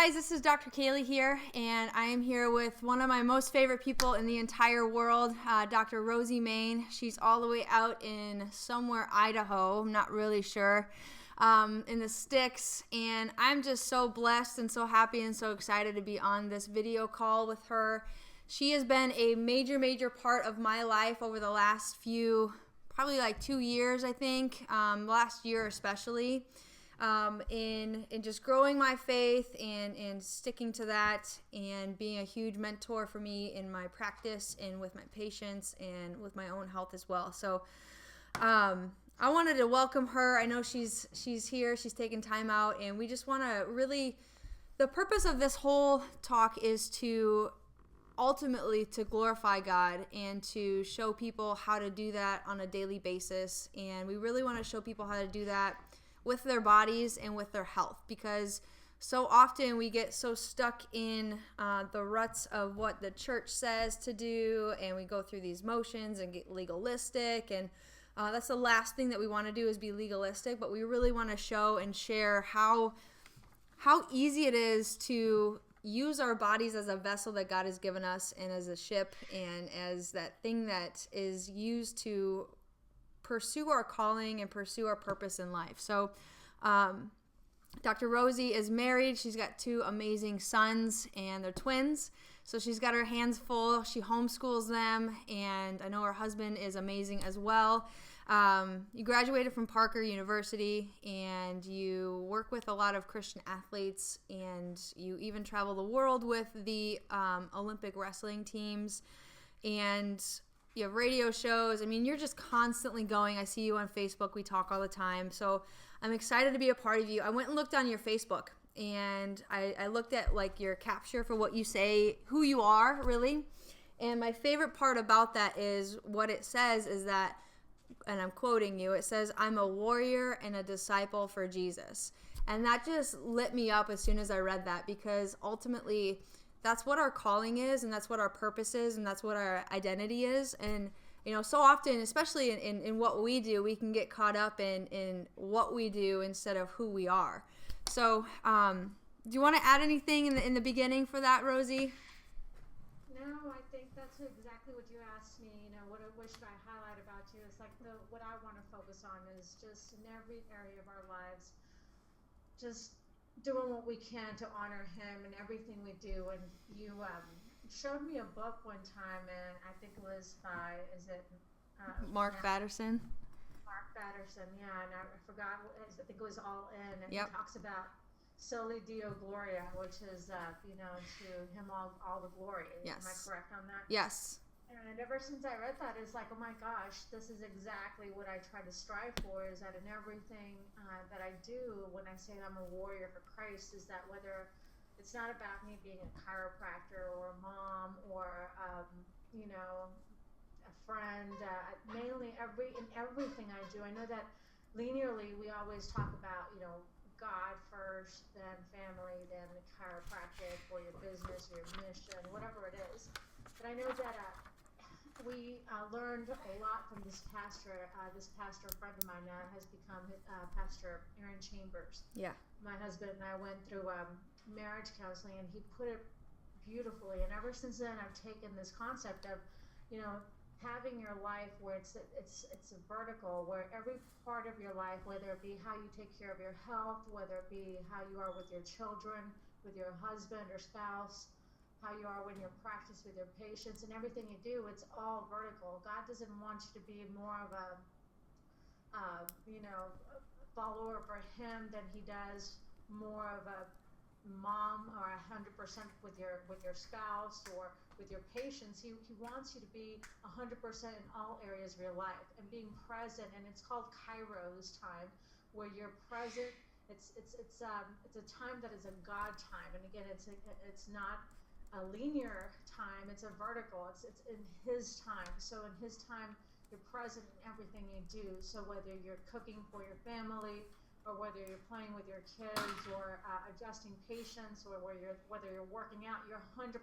guys, this is Dr. Kaylee here, and I am here with one of my most favorite people in the entire world, Dr. Rosie Main. She's all the way out in somewhere Idaho, I'm not really sure, in the sticks, and I'm just so blessed and so happy and so excited to be on this video call with her. She has been a major part of my life over the last few, probably like 2 years, I think, last year especially. In just growing my faith and sticking to that and being a huge mentor for me in my practice and with my patients and with my own health as well. So I wanted to welcome her. I know she's here. She's taking time out, and we just want to really, the purpose of this whole talk is to ultimately to glorify God and to show people how to do that on a daily basis. And we really want to show people how to do that with their bodies and with their health, because so often we get so stuck in the ruts of what the church says to do, and we go through these motions and get legalistic, and that's the last thing that we want to do is be legalistic. But we really want to show and share how easy it is to use our bodies as a vessel that God has given us, and as a ship, and as that thing that is used to pursue our calling and pursue our purpose in life. So Dr. Rosie is married. She's got 2 amazing sons, and they're twins. So she's got her hands full. She homeschools them, and I know her husband is amazing as well. You graduated from Parker University, and you work with a lot of Christian athletes, and you even travel the world with the Olympic wrestling teams, and you have radio shows. I mean, you're just constantly going. I see you on Facebook. We talk all the time. So I'm excited to be a part of you. I went and looked on your Facebook, and I looked at like your capture for what you say, who you are really. And my favorite part about that is what it says is that, and I'm quoting you, it says, "I'm a warrior and a disciple for Jesus." And that just lit me up as soon as I read that, because ultimately that's what our calling is, and that's what our purpose is, and that's what our identity is. And so often, especially in what we do, we can get caught up in what we do instead of who we are. So do you want to add anything in the beginning for that, Rosie? No, I think that's exactly what you asked me. What should I highlight about you? It's like what I want to focus on is just in every area of our lives, just doing what we can to honor him in everything we do. And you showed me a book one time, and I think it was by, Mark Batterson? Mark Batterson, yeah, and I forgot, I think it was All In, and Yep. He talks about Soli Deo Gloria, which is, to him all the glory. Yes. Am I correct on that? Yes. And ever since I read that, it's like, oh my gosh, this is exactly what I try to strive for, is that in everything that I do, when I say I'm a warrior for Christ, is that whether it's not about me being a chiropractor or a mom or, a friend, mainly in everything I do. I know that linearly we always talk about, God first, then family, then the chiropractic, or your business, your mission, whatever it is. But I know that we learned a lot from this pastor. This pastor friend of mine has become Pastor Aaron Chambers. Yeah. My husband and I went through marriage counseling, and he put it beautifully. And ever since then, I've taken this concept of, having your life where it's a vertical, where every part of your life, whether it be how you take care of your health, whether it be how you are with your children, with your husband or spouse, how you are when you practice with your patients, and everything you do, it's all vertical. God doesn't want you to be more of a follower for him than he does more of a mom, or 100% with your spouse or with your patients. He wants you to be 100% in all areas of your life and being present. And it's called Kairos time, where you're present. It's a time that is a God time, and again, it's not a linear time. It's a vertical. It's in his time. So in his time, you're present in everything you do. So whether you're cooking for your family, or whether you're playing with your kids, or adjusting patients, or whether you're working out, you're 100%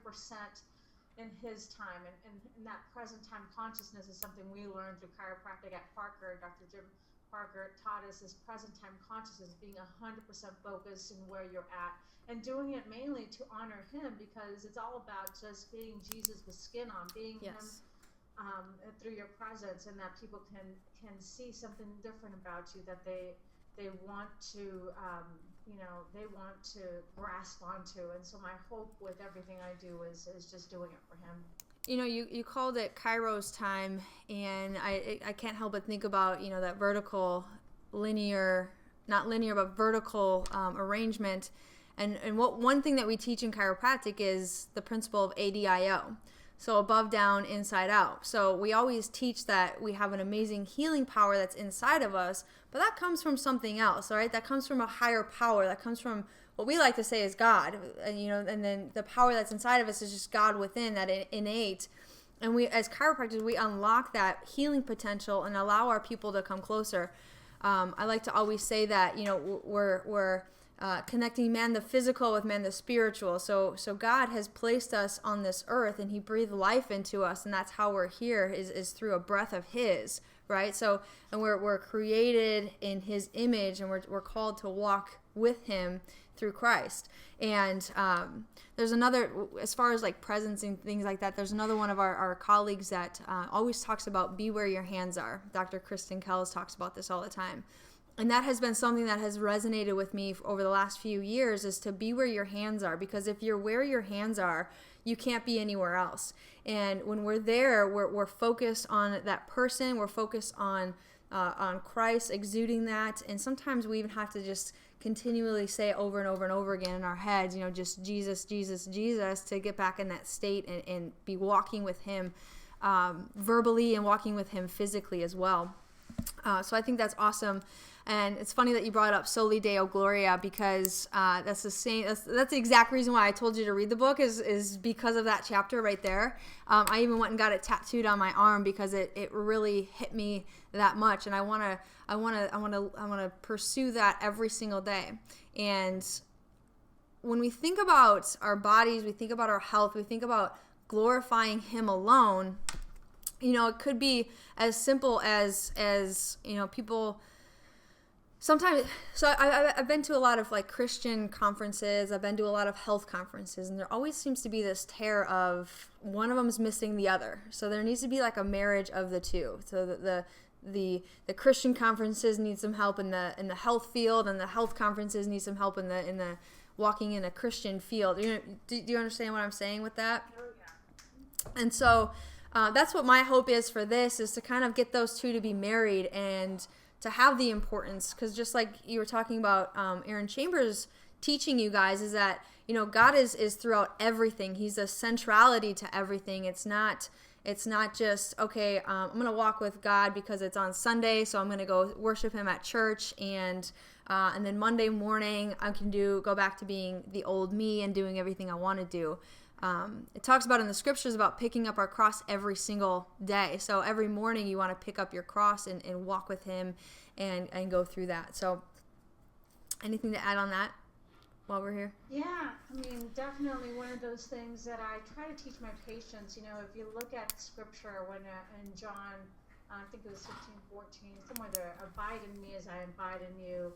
in his time. And that present time consciousness is something we learned through chiropractic at Parker. Dr. Jim Parker taught us is present time consciousness, being 100% focused in where you're at, and doing it mainly to honor him, because it's all about just being Jesus with skin on, being him through your presence, and that people can see something different about you that they want to they want to grasp onto. And so my hope with everything I do is just doing it for him. You called it Kairos time, and I can't help but think about that vertical, not linear but vertical arrangement, and one thing that we teach in chiropractic is the principle of ADIO. So above, down, inside out. So we always teach that we have an amazing healing power that's inside of us, but that comes from something else, all right? That comes from a higher power. That comes from what we like to say is God, and then the power that's inside of us is just God within, that innate. And we, as chiropractors, we unlock that healing potential and allow our people to come closer. I like to always say that, we're connecting man the physical with man the spiritual. So God has placed us on this earth, and he breathed life into us, and that's how we're here is through a breath of his, right? So, and we're created in his image, and we're called to walk with him through Christ. And there's another, as far as like presence and things like that, there's another one of our colleagues that always talks about be where your hands are. Dr. Kristen Kells talks about this all the time. And that has been something that has resonated with me over the last few years, is to be where your hands are. Because if you're where your hands are, you can't be anywhere else. And when we're there, we're focused on that person. We're focused on Christ, exuding that. And sometimes we even have to just continually say it over and over and over again in our heads, just Jesus, Jesus, Jesus, to get back in that state and be walking with him verbally and walking with him physically as well. So I think that's awesome. And it's funny that you brought up Soli Deo Gloria, because that's the same. That's the exact reason why I told you to read the book is because of that chapter right there. I even went and got it tattooed on my arm because it really hit me that much, and I want to pursue that every single day. And when we think about our bodies, we think about our health, we think about glorifying him alone. It could be as simple as people. Sometimes, so I've been to a lot of like Christian conferences. I've been to a lot of health conferences, and there always seems to be this tear of one of them's missing the other. So there needs to be like a marriage of the two. So the Christian conferences need some help in the health field, and the health conferences need some help in the walking in a Christian field. Do you understand what I'm saying with that? Oh, yeah. And so that's what my hope is for this, is to kind of get those two to be married and to have the importance, because just like you were talking about, Aaron Chambers teaching you guys, is that God is throughout everything. He's a centrality to everything. It's not just okay. I'm gonna walk with God because it's on Sunday, so I'm gonna go worship him at church, and then Monday morning I can go back to being the old me and doing everything I want to do. It talks about in the scriptures about picking up our cross every single day. So every morning you want to pick up your cross and walk with him and go through that. So anything to add on that while we're here? Yeah, definitely one of those things that I try to teach my patients. If you look at scripture, when in John, I think it was 15:14, somewhere there, abide in me as I abide in you.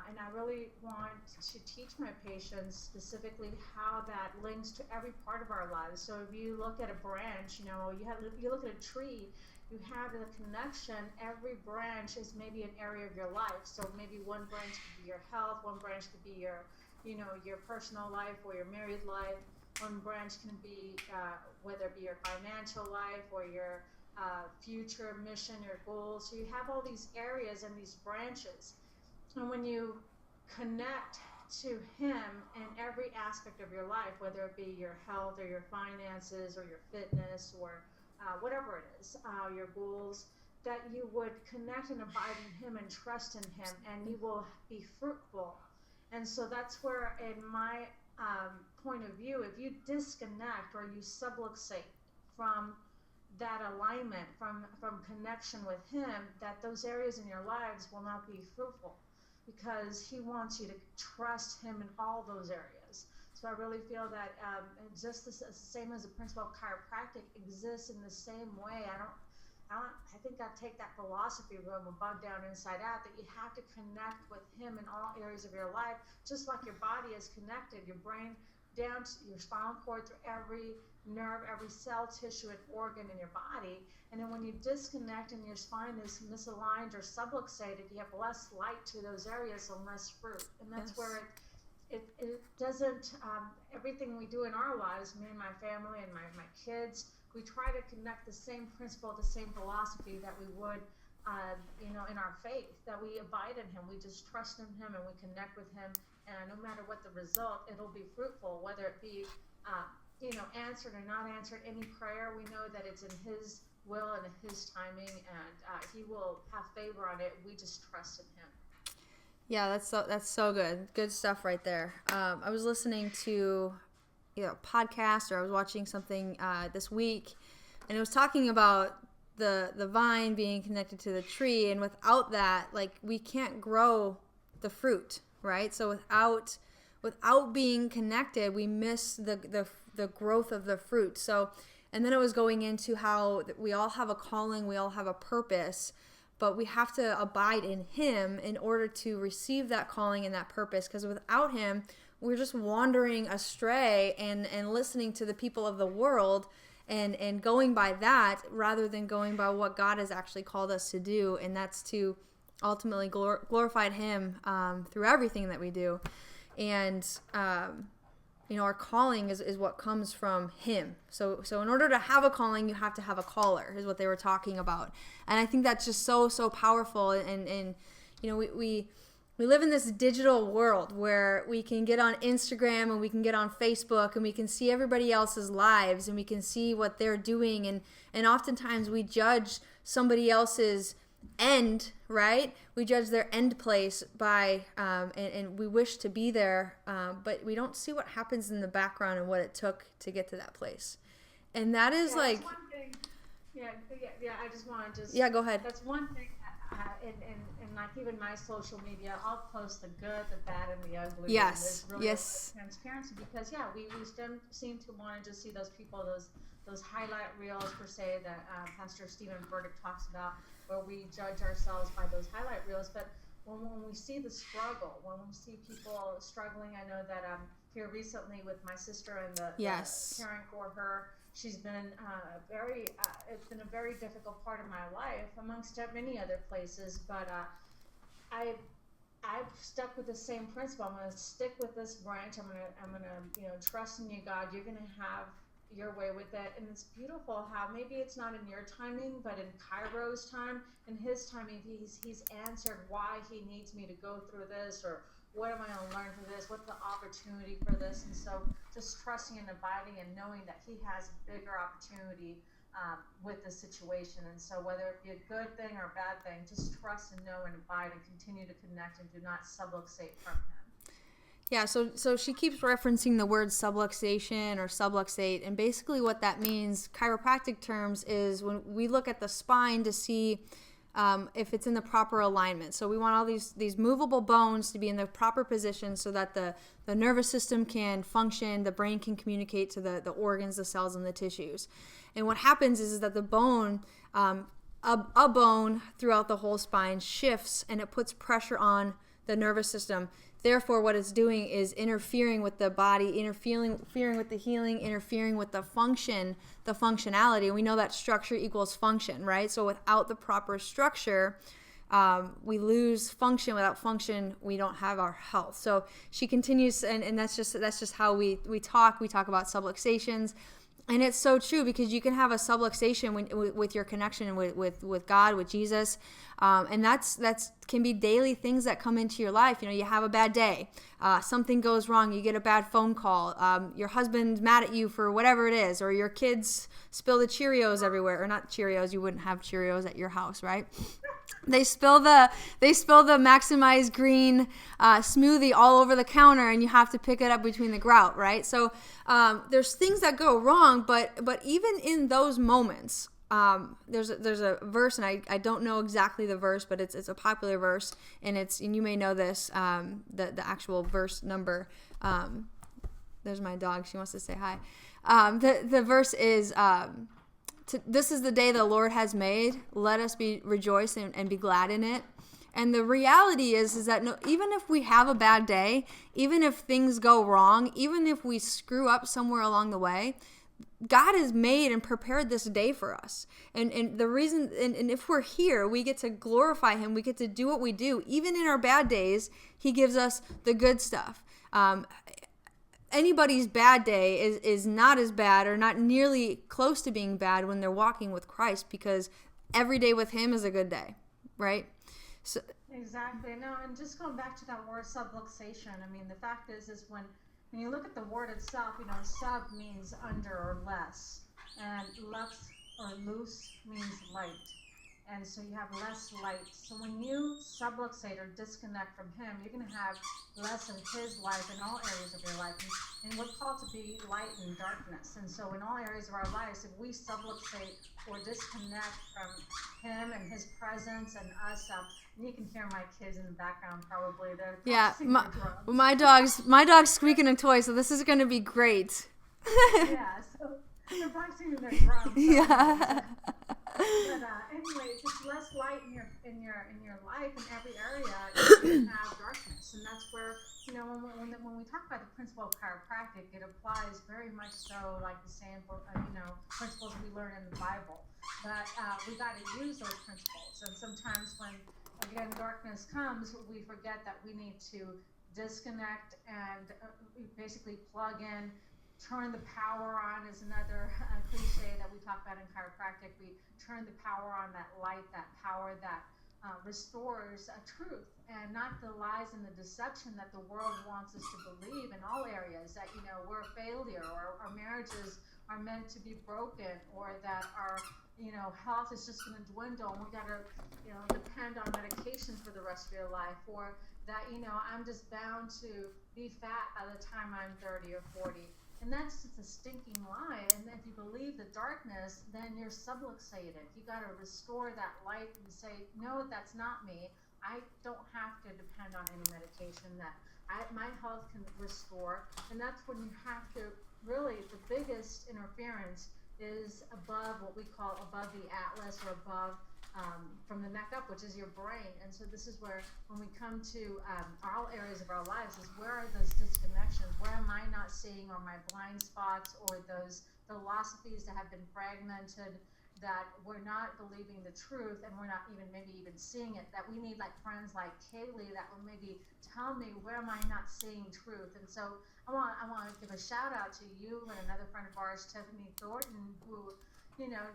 And I really want to teach my patients specifically how that links to every part of our lives. So if you look at a branch, you look at a tree, you have the connection. Every branch is maybe an area of your life. So maybe one branch could be your health, one branch could be your personal life or your married life. One branch can be whether it be your financial life or your future mission, your goals. So you have all these areas and these branches. And when you connect to him in every aspect of your life, whether it be your health or your finances or your fitness or whatever it is, your goals, that you would connect and abide in him and trust in him, and you will be fruitful. And so that's where, in my point of view, if you disconnect or you subluxate from that alignment, from connection with him, that those areas in your lives will not be fruitful, because he wants you to trust him in all those areas. So I really feel that just the same as the principle of chiropractic exists in the same way. I think I take that philosophy from above down, inside out, that you have to connect with him in all areas of your life, just like your body is connected, your brain down to your spinal cord, through every nerve, every cell, tissue, and organ in your body. And then when you disconnect and your spine is misaligned or subluxated, you have less light to those areas and less fruit. And that's where it doesn't, everything we do in our lives, me and my family and my kids, we try to connect the same principle, the same philosophy that we would, in our faith, that we abide in him. We just trust in him and we connect with him. And no matter what the result, it'll be fruitful, whether it be, answered or not answered. Any prayer, we know that it's in his will and in his timing, and he will have favor on it. We just trust in him. Yeah, that's so good. Good stuff right there. I was listening to a podcast, or I was watching something this week, and it was talking about the vine being connected to the tree, and without that, like, we can't grow the fruit, right? So without being connected, we miss the growth of the fruit. So, and then it was going into how we all have a calling, we all have a purpose, but we have to abide in him in order to receive that calling and that purpose, because without him, we're just wandering astray and listening to the people of the world and going by that rather than going by what God has actually called us to do, and that's to ultimately glorify him through everything that we do. And our calling is what comes from him. So in order to have a calling, you have to have a caller, is what they were talking about. And I think that's just so powerful. And we live in this digital world where we can get on Instagram and we can get on Facebook and we can see everybody else's lives and we can see what they're doing. And oftentimes we judge somebody else's end, right? We judge their end place by, and we wish to be there, but we don't see what happens in the background and what it took to get to that place. And that is one thing. I just want to go ahead. That's one thing. In like even my social media, I'll post the good, the bad, and the ugly. Yes. And yes. Transparency, because we seem to want to just see those people, those highlight reels per se that Pastor Stephen Burdick talks about, where we judge ourselves by those highlight reels. But when we see the struggle, when we see people struggling, I know that here recently with my sister and the caring for her, she's been it's been a very difficult part of my life, amongst many other places. But I've stuck with the same principle. I'm going to stick with this branch. I'm gonna trust in you, God. You're going to have your way with it. And it's beautiful how maybe it's not in your timing, but in Cairo's time, in his timing, he's answered why he needs me to go through this, or what am I going to learn from this? What's the opportunity for this? And so just trusting and abiding and knowing that he has a bigger opportunity with the situation. And so whether it be a good thing or a bad thing, just trust and know and abide and continue to connect and do not subluxate from him. Yeah, so she keeps referencing the word subluxation or subluxate, and basically what that means, chiropractic terms, is when we look at the spine to see if it's in the proper alignment. So we want all these movable bones to be in the proper position so that the nervous system can function, the brain can communicate to the organs, the cells, and the tissues. And what happens is that the bone, a bone throughout the whole spine shifts, and it puts pressure on the nervous system. Therefore, what it's doing is interfering with the body, interfering with the healing, interfering with the functionality. And we know that structure equals function, right? So without the proper structure, we lose function. Without function, we don't have our health. So she continues, and that's just how we talk. We talk about subluxations. And it's so true, because you can have a subluxation with your connection with God, with Jesus, and that's can be daily things that come into your life. You have a bad day, something goes wrong, you get a bad phone call, your husband's mad at you for whatever it is, or your kids spill the Cheerios everywhere, or not Cheerios. You wouldn't have Cheerios at your house, right? They spill the Maximize Green smoothie all over the counter, and you have to pick it up between the grout, right? So there's things that go wrong, but even in those moments, there's a verse, and I don't know exactly the verse, but it's a popular verse, and you may know this, the actual verse number. There's my dog. She wants to say hi. The verse is this is the day the Lord has made. Let us rejoice and be glad in it. And the reality is that even if we have a bad day, even if things go wrong, even if we screw up somewhere along the way, God has made and prepared this day for us. And the reason, and if we're here, we get to glorify him. We get to do what we do. Even in our bad days, he gives us the good stuff. Anybody's bad day is not as bad or not nearly close to being bad when they're walking with Christ, because every day with him is a good day, right? So, exactly. No, and just going back to that word subluxation, I mean, the fact is when you look at the word itself, sub means under or less, and lux or loose means light. And so you have less light. So when you subluxate or disconnect from him, you're going to have less of his life in all areas of your life. And we're called to be light and darkness. And so in all areas of our lives, if we subluxate or disconnect from him and his presence and us, and you can hear my kids in the background probably. They're my dog's squeaking a toy, so this is going to be great. Yeah, so they're practicing their drums. So Yeah. But anyway, just less light in your life in every area, you have darkness, and that's where when we talk about the principle of chiropractic, it applies very much so like the same principles we learn in the Bible. But we got to use those principles, and sometimes when again darkness comes, we forget that we need to disconnect and basically plug in. Turn the power on is another cliche that we talk about in chiropractic. We turn the power on, that light, that power that restores truth, and not the lies and the deception that the world wants us to believe in all areas, that we're a failure, or our marriages are meant to be broken, or that our health is just going to dwindle and we got to depend on medications for the rest of your life, or that I'm just bound to be fat by the time I'm 30 or 40. And that's just a stinking lie. And if you believe the darkness, then you're subluxated. You got to restore that light and say, no, that's not me. I don't have to depend on any medication. That my health can restore. And that's when you have to really, the biggest interference is above what we call above the atlas, or above from the neck up, which is your brain. And so this is where, when we come to all areas of our lives, is where are those disconnections? Where am I not seeing, or my blind spots, or those philosophies that have been fragmented, that we're not believing the truth, and we're not maybe even seeing it, that we need like friends like Kaylee that will maybe tell me, where am I not seeing truth? And so I want to give a shout out to you and another friend of ours, Tiffany Thornton, who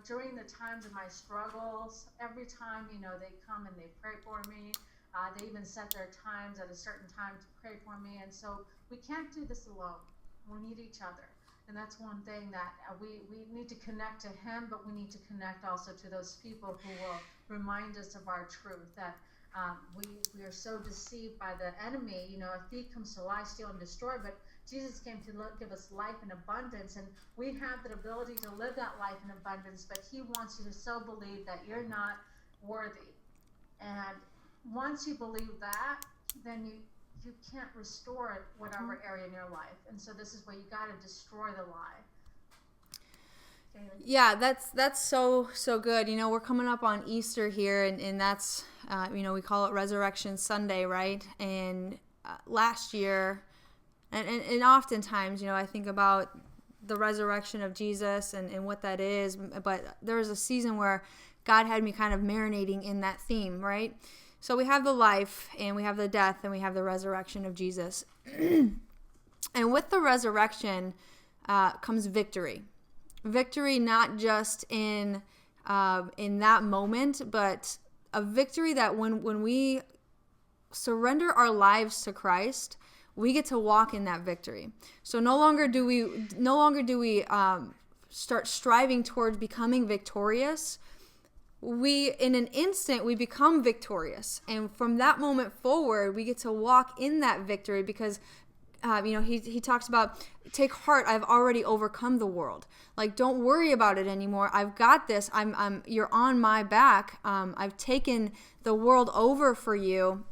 during the times of my struggles, every time, they come and they pray for me. They even set their times at a certain time to pray for me. And so we can't do this alone. We need each other. And that's one thing that we need to connect to him, but we need to connect also to those people who will remind us of our truth, that we are so deceived by the enemy. A thief comes to lie, steal, and destroy, but Jesus came to give us life in abundance, and we have the ability to live that life in abundance, but he wants you to so believe that you're not worthy. And once you believe that, then you can't restore it, whatever area in your life. And so this is where you got to destroy the lie. Yeah, that's so good. We're coming up on Easter here, and that's we call it Resurrection Sunday, right? And last year, and oftentimes, I think about the resurrection of Jesus and what that is, but there was a season where God had me kind of marinating in that theme, right? So we have the life, and we have the death, and we have the resurrection of Jesus. And with the resurrection comes victory. Victory not just in that moment, but a victory that when we surrender our lives to Christ, we get to walk in that victory. So no longer do we start striving towards becoming victorious. In an instant, we become victorious. And from that moment forward, we get to walk in that victory, because he talks about, take heart, I've already overcome the world. Like, don't worry about it anymore. I've got this. You're on my back. I've taken the world over for you.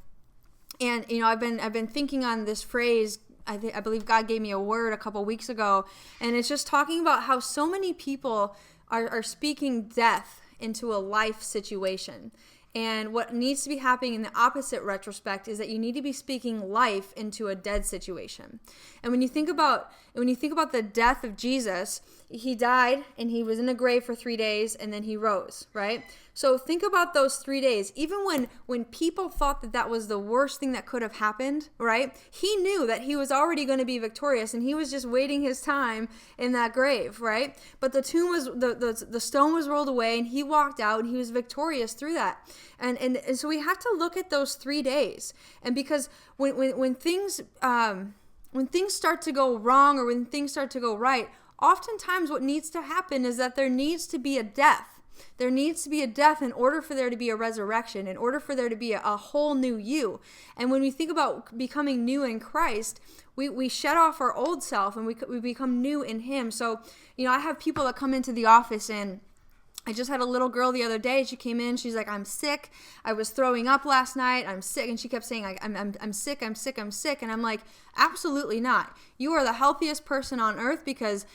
And I've been thinking on this phrase. I believe God gave me a word a couple weeks ago, and it's just talking about how so many people are speaking death into a life situation. And what needs to be happening in the opposite retrospect is that you need to be speaking life into a dead situation. And when you think about the death of Jesus, he died and he was in a grave for 3 days and then he rose, right? So think about those 3 days. Even when people thought that was the worst thing that could have happened, right? He knew that he was already going to be victorious and he was just waiting his time in that grave, right? But the tomb was the stone was rolled away and he walked out and he was victorious through that. And so we have to look at those 3 days. And because when things start to go wrong or when things start to go right, oftentimes what needs to happen is that there needs to be a death. There needs to be a death in order for there to be a resurrection, in order for there to be a whole new you. And when we think about becoming new in Christ, we shed off our old self and we become new in him. So, I have people that come into the office, and I just had a little girl the other day. She came in. She's like, I'm sick. I was throwing up last night. I'm sick. And she kept saying, I'm sick. I'm sick. I'm sick. And I'm like, absolutely not. You are the healthiest person on earth because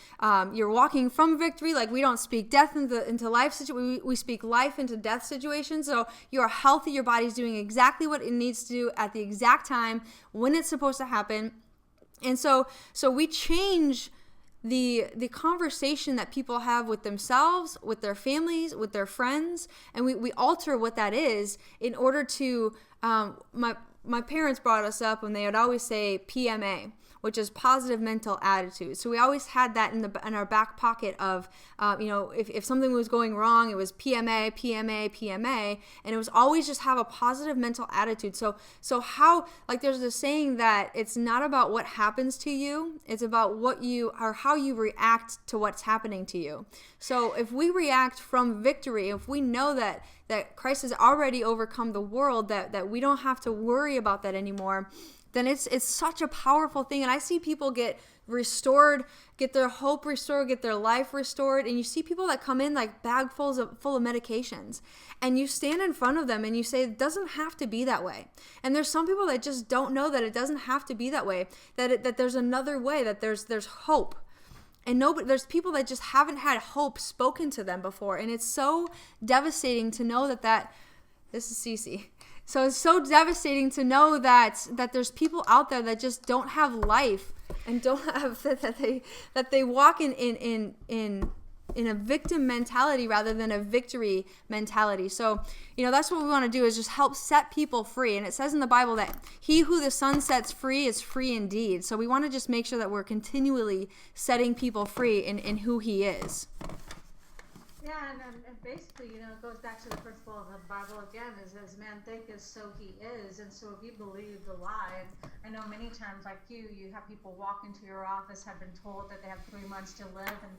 you're walking from victory. Like, we don't speak death into life situations. We speak life into death situations. So you are healthy. Your body's doing exactly what it needs to do at the exact time when it's supposed to happen. And so we change the conversation that people have with themselves, with their families, with their friends, and we alter what that is in order to, my parents brought us up and they would always say PMA, which is positive mental attitude. So we always had that in our back pocket of, if something was going wrong, it was PMA, PMA, PMA, and it was always just have a positive mental attitude. So how, like there's this saying that it's not about what happens to you, it's about how you react to what's happening to you. So if we react from victory, if we know that Christ has already overcome the world, that we don't have to worry about that anymore, then it's such a powerful thing. And I see people get restored, get their hope restored, get their life restored. And you see people that come in like full of medications. And you stand in front of them and you say, it doesn't have to be that way. And there's some people that just don't know that it doesn't have to be that way, that there's another way, that there's hope. And there's people that just haven't had hope spoken to them before. And it's so devastating to know that this is Cece. So it's so devastating to know that there's people out there that just don't have life and don't have that they walk in a victim mentality rather than a victory mentality. So, that's what we want to do, is just help set people free. And it says in the Bible that he who the Son sets free is free indeed. So we want to just make sure that we're continually setting people free in who he is. Yeah, and basically, it goes back to the principle of the Bible again, is as man thinketh, so he is. And so if you believe the lie, I know many times, like you have people walk into your office, have been told that they have 3 months to live, and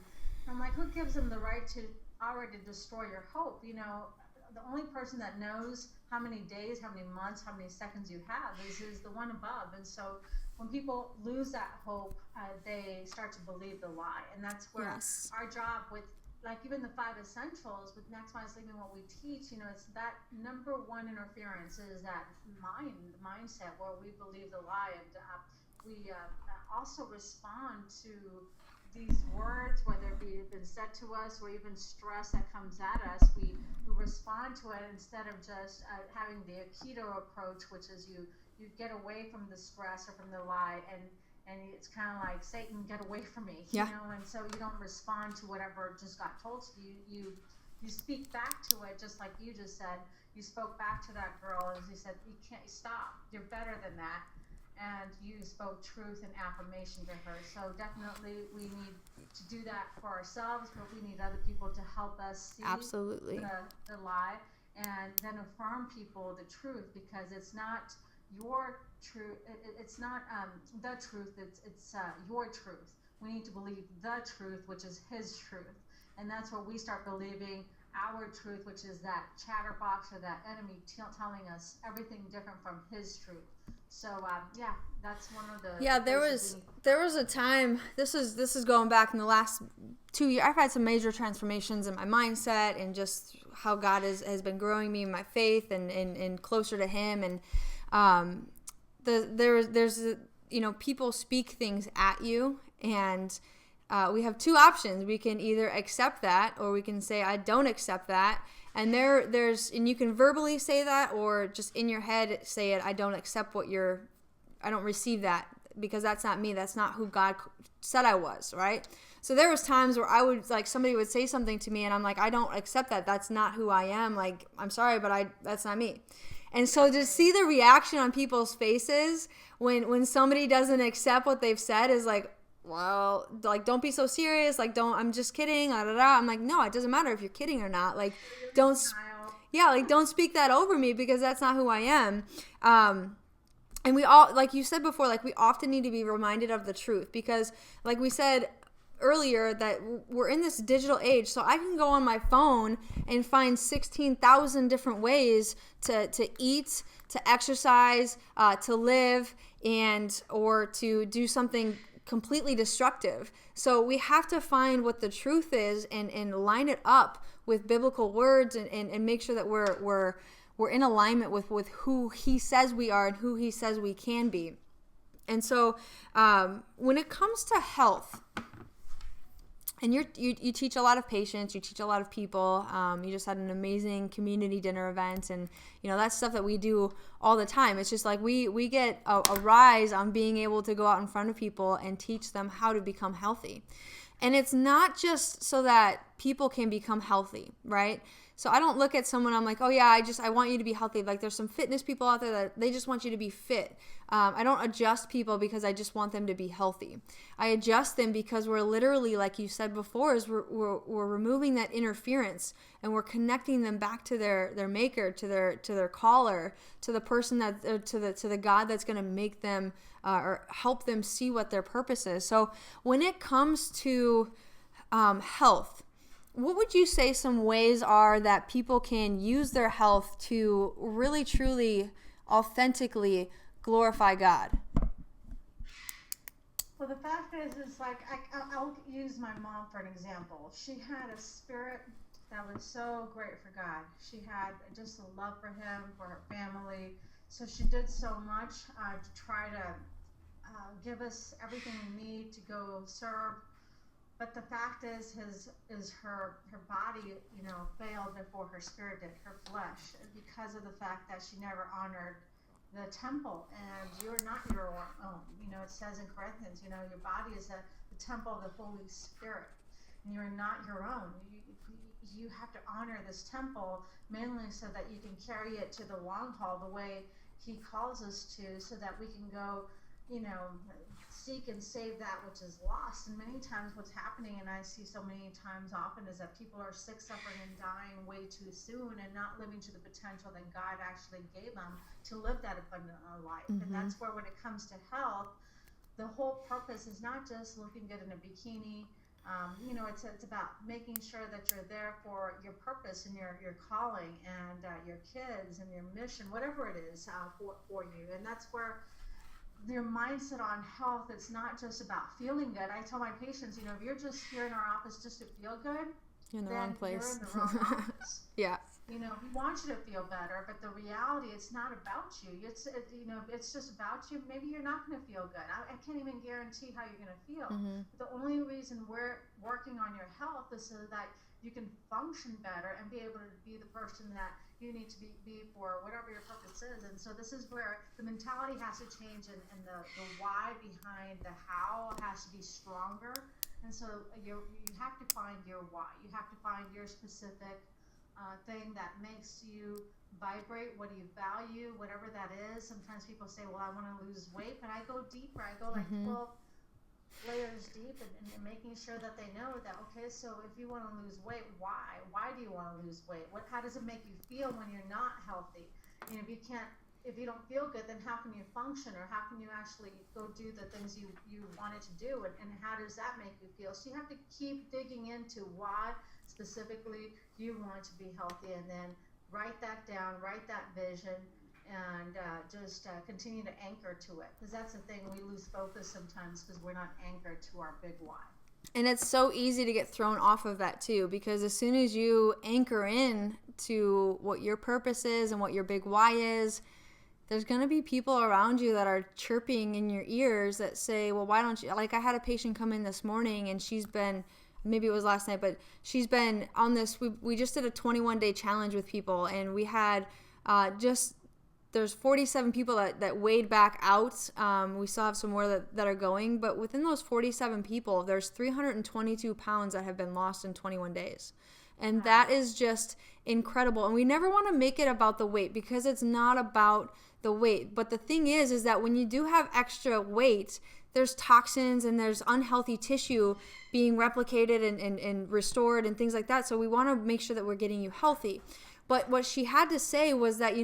I'm like, who gives them the right to already destroy your hope? The only person that knows how many days, how many months, how many seconds you have is the one above. And so when people lose that hope, they start to believe the lie. And that's where our job with, like even the 5 essentials with Maximize Living, what we teach, it's that number one interference is that mindset where we believe the lie. And we also respond to these words, whether it be been said to us or even stress that comes at us. We respond to it instead of just having the Aikido approach, which is you get away from the stress or from the lie, and it's kind of like, Satan, get away from me, and so you don't respond to whatever just got told to you. You speak back to it, just like you just said. You spoke back to that girl and you said, you can't stop, you're better than that. And you spoke truth and affirmation to her. So definitely we need to do that for ourselves, but we need other people to help us see Absolutely. the lie, and then affirm people the truth, because it's not your truth. It's not the truth. It's your truth. We need to believe the truth, which is his truth. And that's where we start believing our truth, which is that chatterbox or that enemy telling us everything different from his truth. So that's one of the there was a time, this is going back in the last 2 years. I've had some major transformations in my mindset and just how God has been growing me in my faith and closer to him. And there's people speak things at you, and we have two options. We can either accept that, or we can say, I don't accept that. And and you can verbally say that, or just in your head say it, I don't accept I don't receive that, because that's not me. That's not who God said I was, right? So there was times where I would, like, somebody would say something to me and I'm like, I don't accept that. That's not who I am. Like, I'm sorry, but that's not me. And so to see the reaction on people's faces when somebody doesn't accept what they've said is like, well, like, don't be so serious. Like, I'm just kidding. Da, da, da. I'm like, no, it doesn't matter if you're kidding or not. Like, don't speak that over me, because that's not who I am. And we all, like you said before, like, we often need to be reminded of the truth, because like we said earlier, that we're in this digital age. So I can go on my phone and find 16,000 different ways to eat, to exercise, to live, or to do something completely destructive. So we have to find what the truth is and line it up with biblical words and make sure that we're in alignment with who he says we are and who he says we can be. And so when it comes to health, and you teach a lot of patients, you teach a lot of people. You just had an amazing community dinner event, and that's stuff that we do all the time. It's just like we get a rise on being able to go out in front of people and teach them how to become healthy. And it's not just so that people can become healthy, right? So I don't look at someone, I'm like, oh yeah, I want you to be healthy. Like, there's some fitness people out there that they just want you to be fit. I don't adjust people because I just want them to be healthy. I adjust them because we're literally, like you said before, is we're removing that interference, and we're connecting them back to their maker, to their caller, to the person to the God that's going to make them or help them see what their purpose is. So when it comes to health, what would you say some ways are that people can use their health to really, truly, authentically glorify God? Well, the fact is like, I'll use my mom for an example. She had a spirit that was so great for God. She had just a love for him, for her family. So she did so much to try to give us everything we need to go serve. But the fact is her body, failed before her spirit did, her flesh, because of the fact that she never honored the temple. And you're not your own. It says in Corinthians, your body is the temple of the Holy Spirit, and you're not your own. You have to honor this temple, mainly so that you can carry it to the long haul the way he calls us to, so that we can go, seek and save that which is lost. And many times what's happening, and I see so many times often, is that people are sick, suffering, and dying way too soon, and not living to the potential that God actually gave them to live that abundant life. Mm-hmm. And that's where, when it comes to health, the whole purpose is not just looking good in a bikini. It's about making sure that you're there for your purpose and your calling, and your kids and your mission, whatever it is for you. And that's where your mindset on health, it's not just about feeling good. I tell my patients, if you're just here in our office just to feel good, you're in the wrong place. You're in the wrong office. Yeah. We want you to feel better, but the reality, it's not about you. It's just about you. Maybe you're not going to feel good. I can't even guarantee how you're going to feel. Mm-hmm. The only reason we're working on your health is so that you can function better and be able to be the person that you need to be for whatever your purpose is. And so this is where the mentality has to change, and the why behind the how has to be stronger. And so you have to find your why. You have to find your specific thing that makes you vibrate. What do you value? Whatever that is. Sometimes people say, well, I want to lose weight, but I go deeper. I go like 12 layers deep, and making sure that they know that, okay, so if you want to lose weight, why do you want to lose weight? How does it make you feel when you're not healthy? If you don't feel good, then how can you function, or how can you actually go do the things you wanted to do, and how does that make you feel? So you have to keep digging into why specifically you want to be healthy, and then write that down, write that vision, and just continue to anchor to it, because that's the thing, we lose focus sometimes because we're not anchored to our big why. And it's so easy to get thrown off of that too, because as soon as you anchor in to what your purpose is and what your big why is, there's going to be people around you that are chirping in your ears that say, well, why don't you, like I had a patient come in this morning and she's been, maybe it was last night, but she's been on this, we just did a 21-day challenge with people, and we had there's 47 people that weighed back out. We still have some more that are going, but within those 47 people, there's 322 pounds that have been lost in 21 days. And that is just incredible. And we never want to make it about the weight, because it's not about the weight. But the thing is that when you do have extra weight, there's toxins and there's unhealthy tissue being replicated and restored and things like that. So we want to make sure that we're getting you healthy. But what she had to say was that,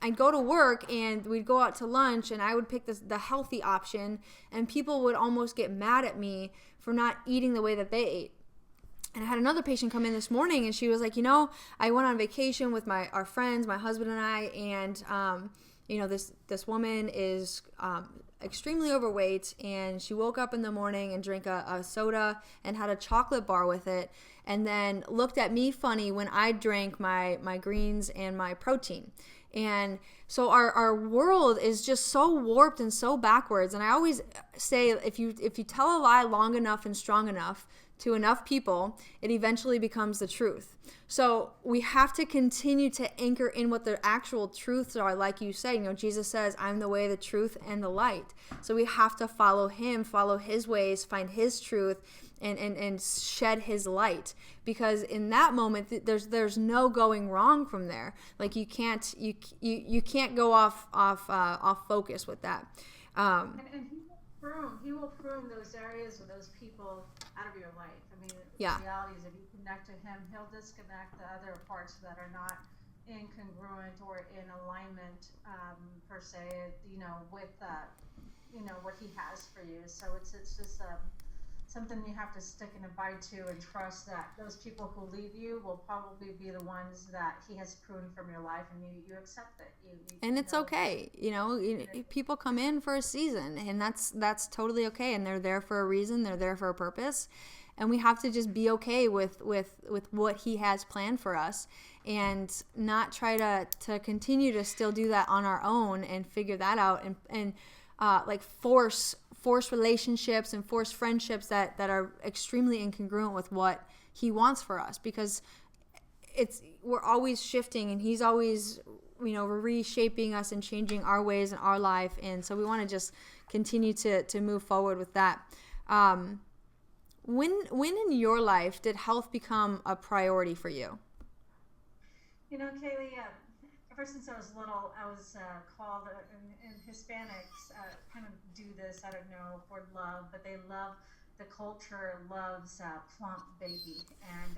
I'd go to work and we'd go out to lunch and I would pick the healthy option, and people would almost get mad at me for not eating the way that they ate. And I had another patient come in this morning, and she was like, I went on vacation with our friends, my husband and I, and this woman is extremely overweight, and she woke up in the morning and drank a soda and had a chocolate bar with it, and then looked at me funny when I drank my greens and my protein. And so our world is just so warped and so backwards. And I always say, if you tell a lie long enough and strong enough to enough people, it eventually becomes the truth. So we have to continue to anchor in what the actual truths are. Like you say, Jesus says, I'm the way, the truth, and the light. So we have to follow him, follow his ways, find his truth, and shed his light, because in that moment there's no going wrong from there. Like you can't go off focus with that. And he will prune those areas or those people out of your life. I mean, yeah. The reality is, if you connect to him, he'll disconnect the other parts that are not incongruent or in alignment per se, with what he has for you. So it's just something you have to stick and abide to, and trust that those people who leave you will probably be the ones that he has pruned from your life, and you accept it. And it's okay. People come in for a season, and that's totally okay. And they're there for a reason. They're there for a purpose. And we have to just be okay with what he has planned for us, and not try to continue to still do that on our own and figure that out, and force relationships and force friendships that are extremely incongruent with what he wants for us, because we're always shifting, and he's always reshaping us and changing our ways and our life. And so we want to just continue to move forward with that. When in your life did health become a priority for you? Kaylee, ever since I was little, I was called, and Hispanics kind of do this, I don't know, for love, but they love, the culture loves plump baby. And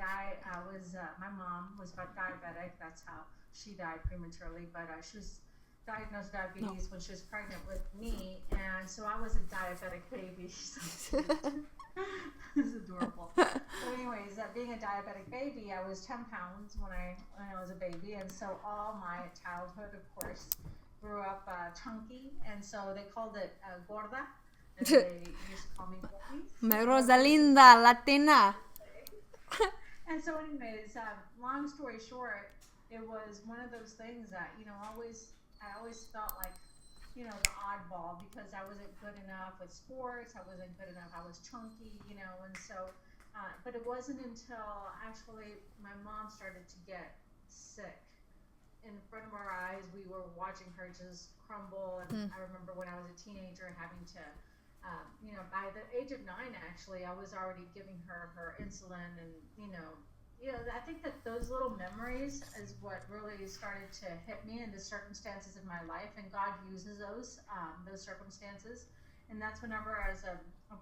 my mom was diabetic. That's how she died prematurely, but she was diagnosed diabetes when she was pregnant with me, and so I was a diabetic baby. It's adorable. So anyways, being a diabetic baby, I was 10 pounds when I was a baby, and so all my childhood, of course, grew up chunky, and so they called it gorda, and they used to call me Me Rosalinda, Latina. And so anyways, long story short, it was one of those things that, I always felt like, the oddball, because I wasn't good enough with sports, I wasn't good enough, I was chunky, and so, but it wasn't until actually my mom started to get sick. In front of our eyes, we were watching her just crumble, and I remember when I was a teenager having to, by the age of 9, actually, I was already giving her insulin, and, I think that those little memories is what really started to hit me in the circumstances of my life, and God uses those circumstances. And that's whenever, I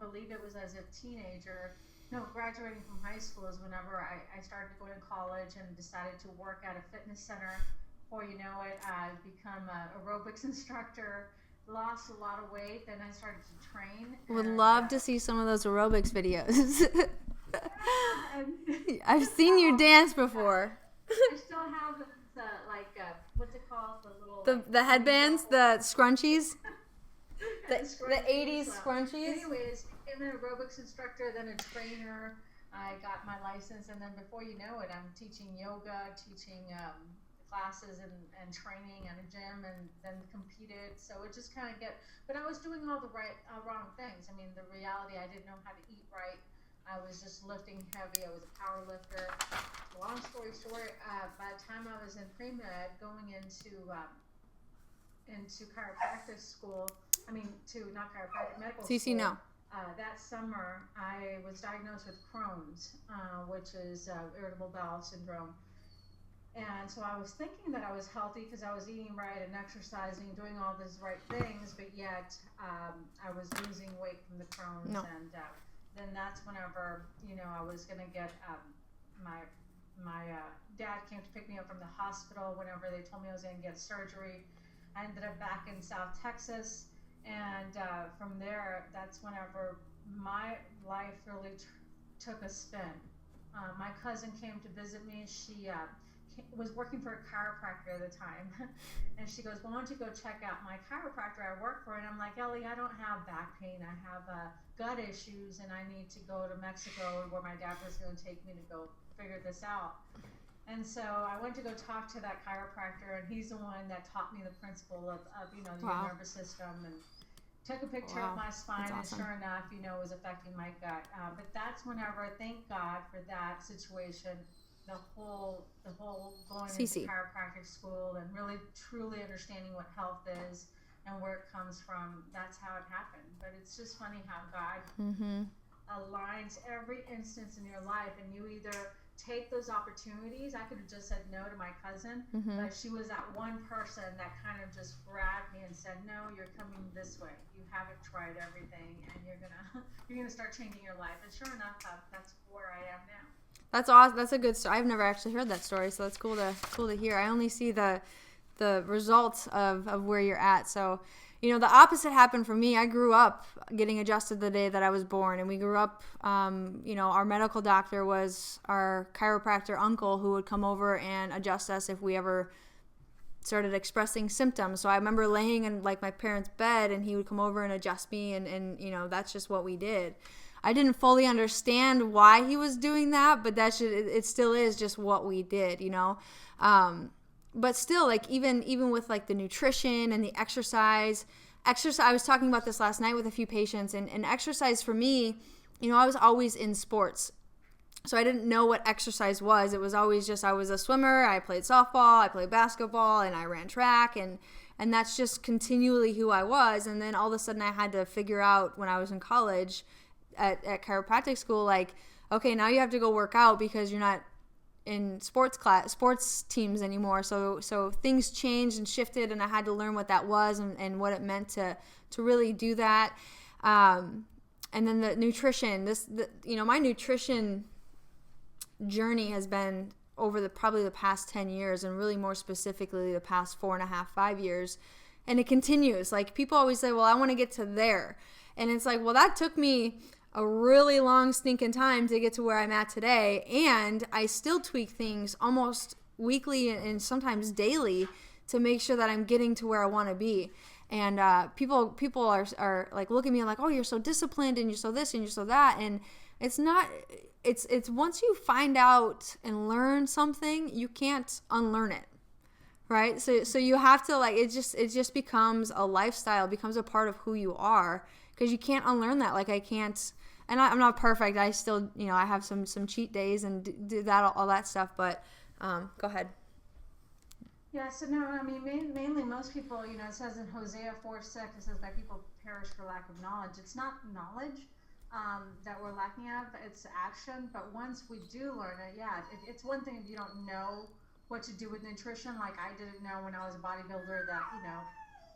believe it was as a teenager, graduating from high school is whenever I started going to college and decided to work at a fitness center. Before you know it, I become an aerobics instructor, lost a lot of weight, then I started to train. Would love to see some of those aerobics videos. I've seen you dance before. I still have what's it called? The little the headbands, the scrunchies, the scrunchies, 80s scrunchies. Anyways, I'm an aerobics instructor, then a trainer. I got my license, and then before you know it, I'm teaching yoga, teaching classes and training and a gym, and then competed. So it just kind of but I was doing all the wrong things. I mean, the reality, I didn't know how to eat right. I was just lifting heavy. I was a power lifter. Long story short, by the time I was in pre-med, going into chiropractic school, not chiropractic, medical CC, school. no. That summer, I was diagnosed with Crohn's, which is irritable bowel syndrome. And so I was thinking that I was healthy because I was eating right and exercising, doing all these right things, but yet I was losing weight from the Crohn's. No. And then that's whenever, I was going to get my dad came to pick me up from the hospital whenever they told me I was going to get surgery. I ended up back in South Texas. And from there, that's whenever my life really took a spin. My cousin came to visit me. She was working for a chiropractor at the time. And she goes, well, why don't you go check out my chiropractor I work for? And I'm like, Ellie, I don't have back pain. I have gut issues, and I need to go to Mexico where my dad was going to take me to go figure this out. And so I went to go talk to that chiropractor, and he's the one that taught me the principle of the Wow. nervous system, and took a picture Wow. of my spine, That's awesome. and sure enough, it was affecting my gut. But that's whenever, thank God for that situation, the whole going CC. into chiropractic school and really truly understanding what health is and where it comes from. That's how it happened. But it's just funny how God aligns every instance in your life, and you either take those opportunities. I could have just said no to my cousin, but she was that one person that kind of just grabbed me and said, no, you're coming this way. You haven't tried everything, and you're gonna start changing your life. And sure enough, that's where I am now. That's awesome. That's a good story. I've never actually heard that story, so that's cool to hear. I only see the results of where you're at. So, the opposite happened for me. I grew up getting adjusted the day that I was born, and we grew up, our medical doctor was our chiropractor uncle who would come over and adjust us if we ever started expressing symptoms. So I remember laying in my parents' bed, and he would come over and adjust me, and that's just what we did. I didn't fully understand why he was doing that, but it still is just what we did, But still, even with the nutrition and the exercise, I was talking about this last night with a few patients, and exercise for me, I was always in sports. So I didn't know what exercise was. It was always just, I was a swimmer, I played softball, I played basketball, and I ran track, and that's just continually who I was. And then all of a sudden I had to figure out when I was in college at chiropractic school, okay, now you have to go work out because you're not in sports teams anymore. So things changed and shifted, and I had to learn what that was and what it meant to really do that. And then the nutrition, my nutrition journey has been over probably the past 10 years, and really more specifically the past 4.5, 5 years. And it continues. People always say, well, I want to get to there. And it's well, that took me a really long stinking time to get to where I'm at today, and I still tweak things almost weekly and sometimes daily to make sure that I'm getting to where I want to be. And people are look at me oh, you're so disciplined, and you're so this and you're so that, and it's not. It's once you find out and learn something, you can't unlearn it, right? So you have to it just becomes a lifestyle, becomes a part of who you are, because you can't unlearn that. I can't. And I'm not perfect. I still, I have some cheat days and do that, all that stuff. But go ahead. Yeah, so no, mainly most people, it says in Hosea 4:6, it says, my people perish for lack of knowledge. It's not knowledge that we're lacking of, it's action. But once we do learn it, it's one thing if you don't know what to do with nutrition. I didn't know when I was a bodybuilder that,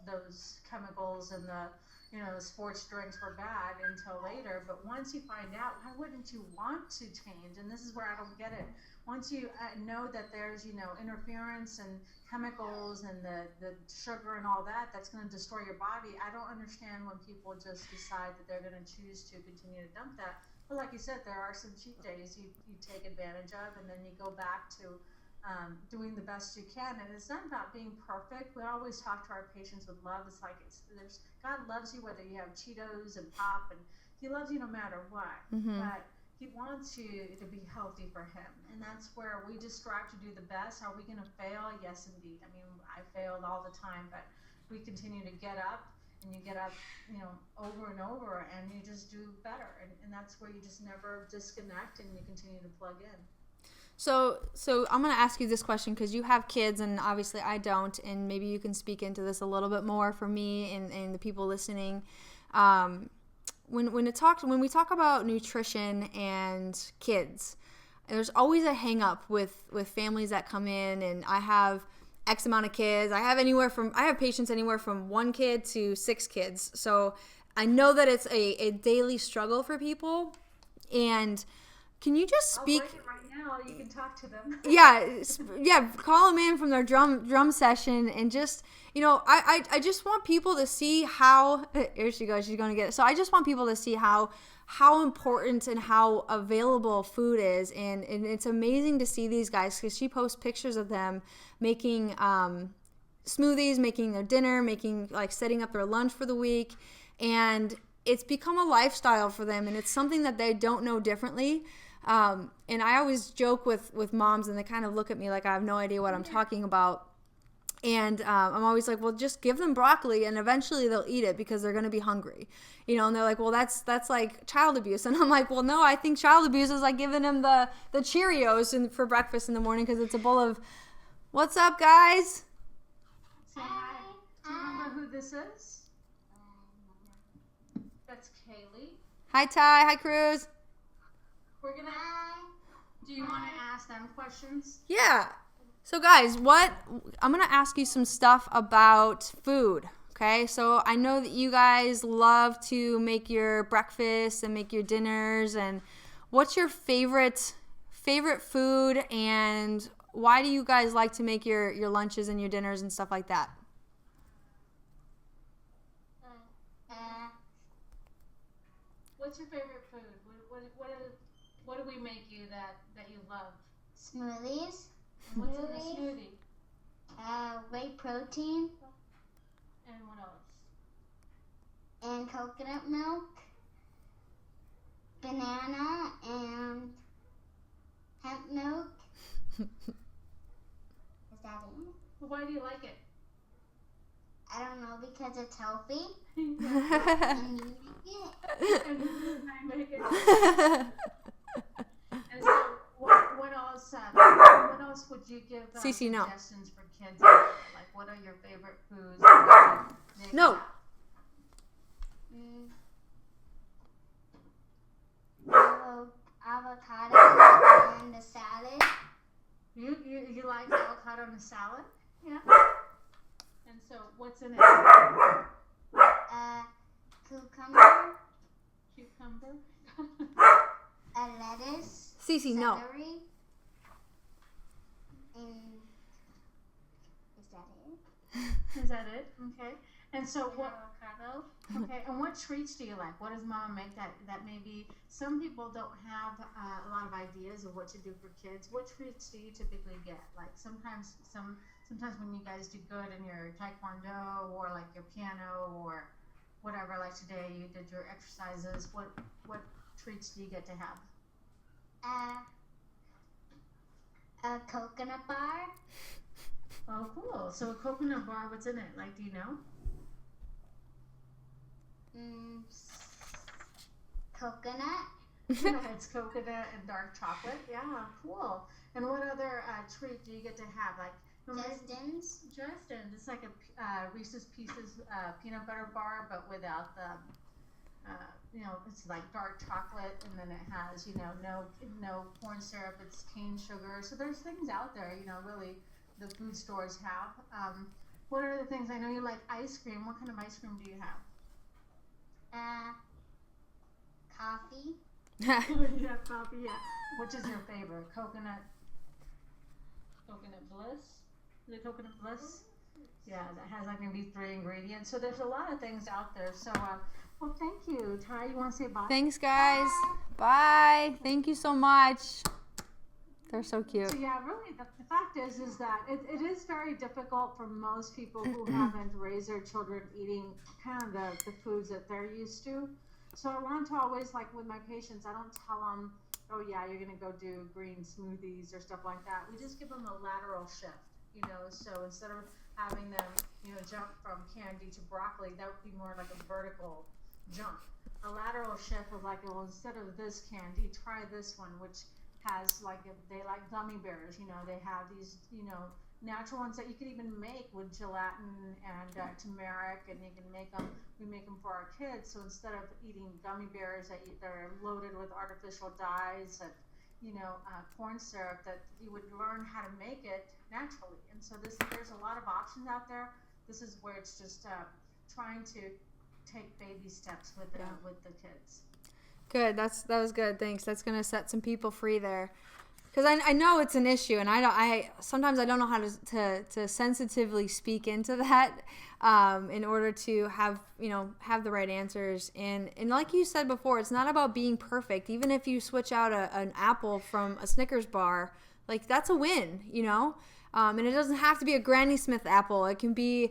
those chemicals and the sports drinks were bad until later. But once you find out, why wouldn't you want to change? And this is where I don't get it. Once you know that there's, interference and chemicals and the sugar and all that's going to destroy your body, I don't understand when people just decide that they're going to choose to continue to dump that. But like you said, there are some cheat days you take advantage of, and then you go back to doing the best you can. And it's not about being perfect. We always talk to our patients with love. It's God loves you whether you have Cheetos and pop, and he loves you no matter what. But he wants you to be healthy for him, and that's where we just strive to do the best. Are we going to fail? Yes, indeed. I mean, I failed all the time, but we continue to get up, and you get up, over and over, and you just do better, and that's where you just never disconnect, and you continue to plug in. So I'm going to ask you this question because you have kids and obviously I don't, and maybe you can speak into this a little bit more for me and the people listening. When we talk about nutrition and kids, there's always a hang up with families that come in, and I have X amount of kids. I have patients anywhere from 1 kid to 6 kids. So I know that it's a daily struggle for people. And can you just speak? I'll break it right now. You can talk to them. yeah. Call them in from their drum session, and just I just want people to see how. Here she goes. She's gonna get it. So I just want people to see how important and how available food is, and it's amazing to see these guys because she posts pictures of them making smoothies, making their dinner, setting up their lunch for the week, and it's become a lifestyle for them, and it's something that they don't know differently. And I always joke with moms, and they kind of look at me like I have no idea what I'm talking about. And I'm always like, well, just give them broccoli, and eventually they'll eat it because they're going to be hungry. And they're like, well, that's like child abuse. And I'm like, well, no, I think child abuse is like giving them the Cheerios for breakfast in the morning because it's a bowl of, what's up, guys? Say hi. Do you remember who this is? That's Kaylee. Hi, Ty. Hi, Cruz. Do you want to ask them questions? Yeah. So guys, I'm going to ask you some stuff about food. Okay. So I know that you guys love to make your breakfast and make your dinners, and what's your favorite food, and why do you guys like to make your lunches and your dinners and stuff like that? What's your favorite food? What do we make you that you love? Smoothies. And what's in the smoothie? Whey protein. And what else? And coconut milk. Banana and hemp milk. Is that it? Well, why do you like it? I don't know, because it's healthy. And And you make it. I make it. And so, what else would you give Cece, no. suggestions for kids? Like, what are your favorite foods? No. Avocado and the salad. You like avocado in a salad? Yeah. And so, what's in it? Cucumber. Cucumber. A lettuce. Cece, no. Celery. And is that it? Is that it? Okay. And so what? Avocado. Okay. And what treats do you like? What does Mama make that maybe some people don't have a lot of ideas of what to do for kids? What treats do you typically get? Like sometimes when you guys do good in your taekwondo or like your piano or whatever. Like today you did your exercises. What treats do you get to have? A coconut bar. Oh, cool. So a coconut bar, what's in it? Like, do you know? Coconut. Yeah, it's coconut and dark chocolate. Yeah, cool. And what other treat do you get to have? Like Justin's. Justin's. It's like a Reese's Pieces peanut butter bar, but without the, it's like dark chocolate, and then it has, no corn syrup. It's cane sugar. So there's things out there, really the food stores have. What are the things? I know you like ice cream. What kind of ice cream do you have? Coffee. Yeah, coffee. Yeah. Which is your favorite? Coconut Bliss. Is it Coconut Bliss? Yeah, that has like maybe 3 ingredients. So there's a lot of things out there. So, well, thank you. Ty, you want to say bye? Thanks, guys. Bye. Thank you so much. They're so cute. So yeah, really, the fact is that it is very difficult for most people who haven't raised their children eating kind of the foods that they're used to. So I want to always, like with my patients, I don't tell them, oh yeah, you're gonna go do green smoothies or stuff like that. We just give them a lateral shift, you know. So instead of having them, you know, jump from candy to broccoli, that would be more like a vertical jump. A lateral shift was like, well, instead of this candy, try this one, which has like if they like gummy bears, you know, they have these, you know, natural ones that you could even make with gelatin and turmeric, and you can make them. We make them for our kids. So instead of eating gummy bears that are loaded with artificial dyes and corn syrup, that you would learn how to make it naturally. And so there's a lot of options out there. This is where it's just trying to take baby steps with the kids. Good. That was good. Thanks. That's gonna set some people free there. Because I know it's an issue, and I sometimes I don't know how to sensitively speak into that in order to have the right answers. And like you said before, it's not about being perfect. Even if you switch out an apple from a Snickers bar, like that's a win, and it doesn't have to be a Granny Smith apple. It can be,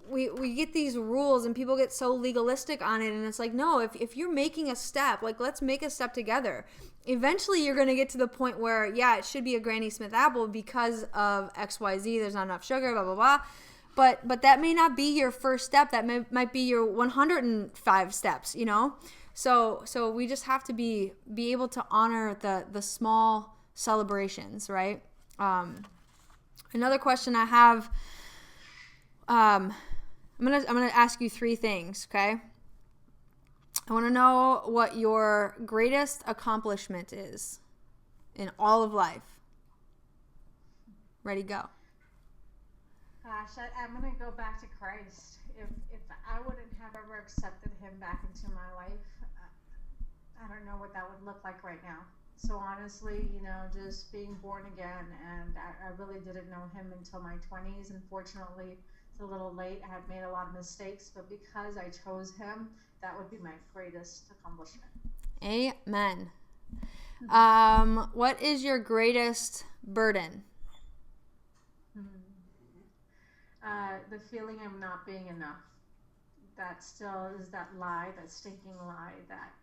we get these rules and people get so legalistic on it, and it's like, no, if you're making a step, like let's make a step together. Eventually you're going to get to the point where, yeah, it should be a Granny Smith apple because of XYZ, there's not enough sugar, blah, blah, blah. But that may not be your first step. That might be your 105 steps, So we just have to be able to honor the small celebrations, right? Another question I have, I'm gonna ask you 3 things, okay? I want to know what your greatest accomplishment is in all of life. Ready, go. Gosh, I'm going to go back to Christ. If I wouldn't have ever accepted him back into my life, I don't know what that would look like right now. So honestly, just being born again, and I really didn't know him until my 20s. Unfortunately, it's a little late. I had made a lot of mistakes, but because I chose him, that would be my greatest accomplishment. Amen. What is your greatest burden? The feeling of not being enough. That still is that lie, that stinking lie, that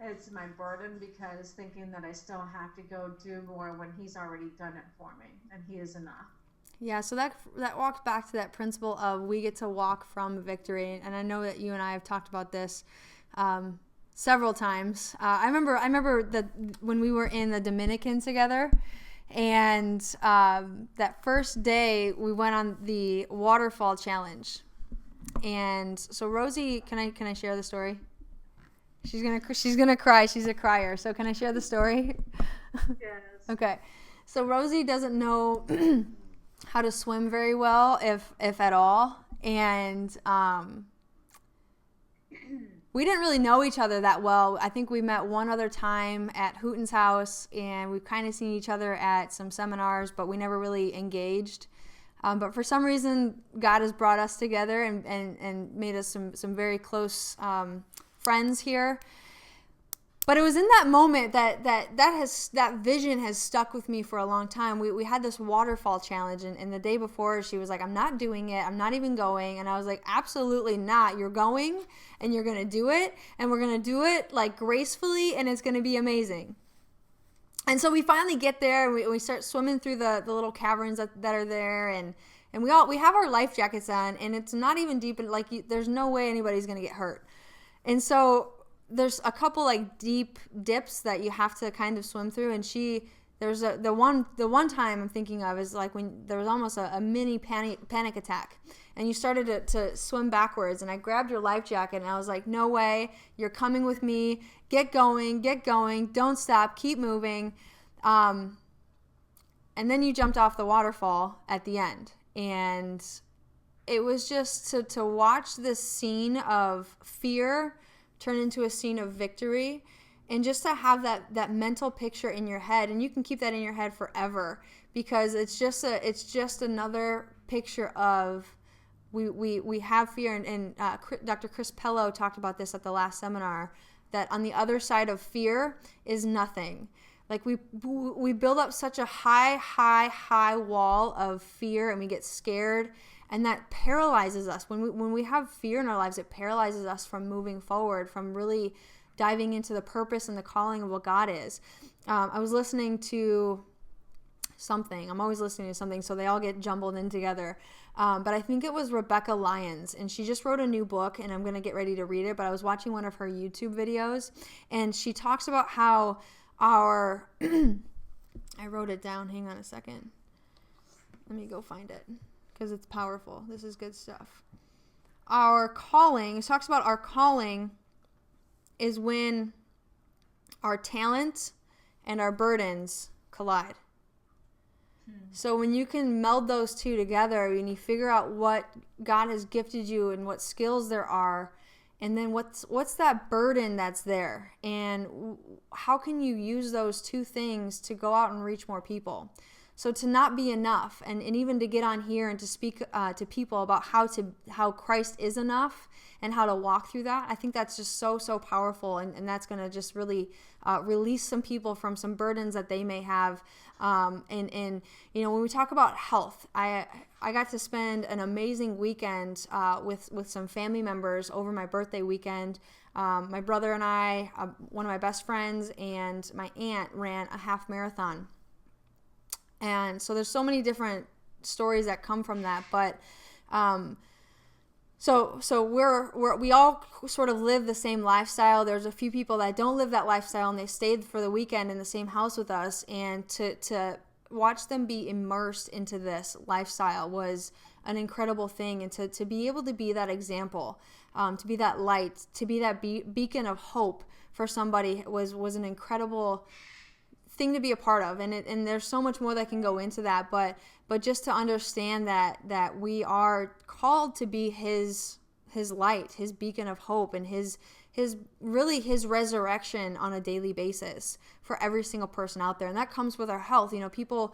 it's my burden, because thinking that I still have to go do more when he's already done it for me, and he is enough. Yeah, so that walks back to that principle of we get to walk from victory, and I know that you and I have talked about this several times. I remember that when we were in the Dominican together, and that first day we went on the waterfall challenge, and so Rosie, can I share the story? She's gonna cry. She's a crier. So can I share the story? Yes. Okay. So Rosie doesn't know how to swim very well, if at all, and we didn't really know each other that well. I think we met one other time at Hooten's house, and we've kind of seen each other at some seminars, but we never really engaged. But for some reason, God has brought us together and made us some very close friends here. But it was in that moment that vision has stuck with me for a long time. We had this waterfall challenge, and the day before she was like, I'm not doing it. I'm not even going. And I was like, absolutely not. You're going, and you're going to do it, and we're going to do it like gracefully, and it's going to be amazing. And so we finally get there, and we start swimming through the little caverns that are there, and we have our life jackets on, and it's not even deep, and there's no way anybody's going to get hurt. And so there's a couple like deep dips that you have to kind of swim through, and the one time I'm thinking of is like when there was almost a mini panic attack, and you started to swim backwards, and I grabbed your life jacket and I was like, no way, you're coming with me, get going, don't stop, keep moving. And then you jumped off the waterfall at the end, and it was just to watch this scene of fear turn into a scene of victory, and just to have that mental picture in your head, and you can keep that in your head forever, because it's just another picture of we have fear, and Dr. Chris Pello talked about this at the last seminar, that on the other side of fear is nothing. Like we build up such a high wall of fear, and we get scared, and that paralyzes us. When we have fear in our lives, it paralyzes us from moving forward, from really diving into the purpose and the calling of what God is. I was listening to something. I'm always listening to something, so they all get jumbled in together. But I think it was Rebecca Lyons, and she just wrote a new book, and I'm going to get ready to read it. But I was watching one of her YouTube videos, and she talks about how our I wrote it down. Hang on a second. Let me go find it because it's powerful. This is good stuff. Our calling, it talks about our calling is when our talent and our burdens collide. So when you can meld those two together and you figure out what God has gifted you and what skills there are, and then what's that burden that's there, and how can you use those two things to go out and reach more people? So to not be enough, and even to get on here and to speak to people about how Christ is enough and how to walk through that, I think that's just so powerful, and that's going to just really release some people from some burdens that they may have. And you know, when we talk about health, I got to spend an amazing weekend with some family members over my birthday weekend. My brother and I, one of my best friends, and my aunt ran a half marathon. And so there's so many different stories that come from that, but so we all sort of live the same lifestyle. There's a few people that don't live that lifestyle, and they stayed for the weekend in the same house with us, and to watch them be immersed into this lifestyle was an incredible thing. And to be able to be that example, to be that light, to be that beacon of hope for somebody was an incredible thing to be a part of. And there's so much more that can go into that, but just to understand that we are called to be his light, his beacon of hope, and his resurrection on a daily basis for every single person out there. And that comes with our health. You know, people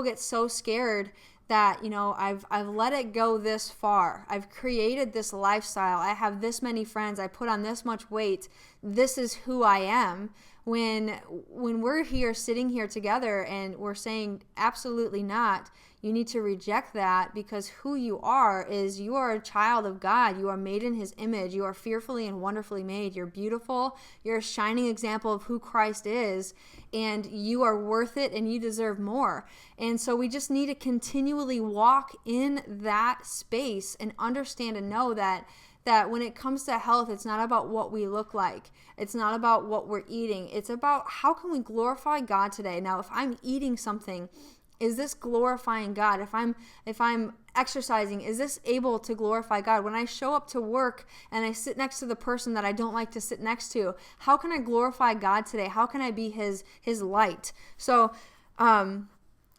get so scared that, you know, I've let it go this far. I've created this lifestyle. I have this many friends. I put on this much weight. This is who I am. When we're here sitting here together and we're saying absolutely not, you need to reject that, because who you are is you are a child of God. You are made in his image. You are fearfully and wonderfully made. You're beautiful. You're a shining example of who Christ is, and you are worth it, and you deserve more. And so we just need to continually walk in that space and understand and know that when it comes to health, it's not about what we look like. It's not about what we're eating. It's about how can we glorify God today. Now, if I'm eating something, is this glorifying God? If I'm exercising, is this able to glorify God? When I show up to work and I sit next to the person that I don't like to sit next to, how can I glorify God today? How can I be his light? So,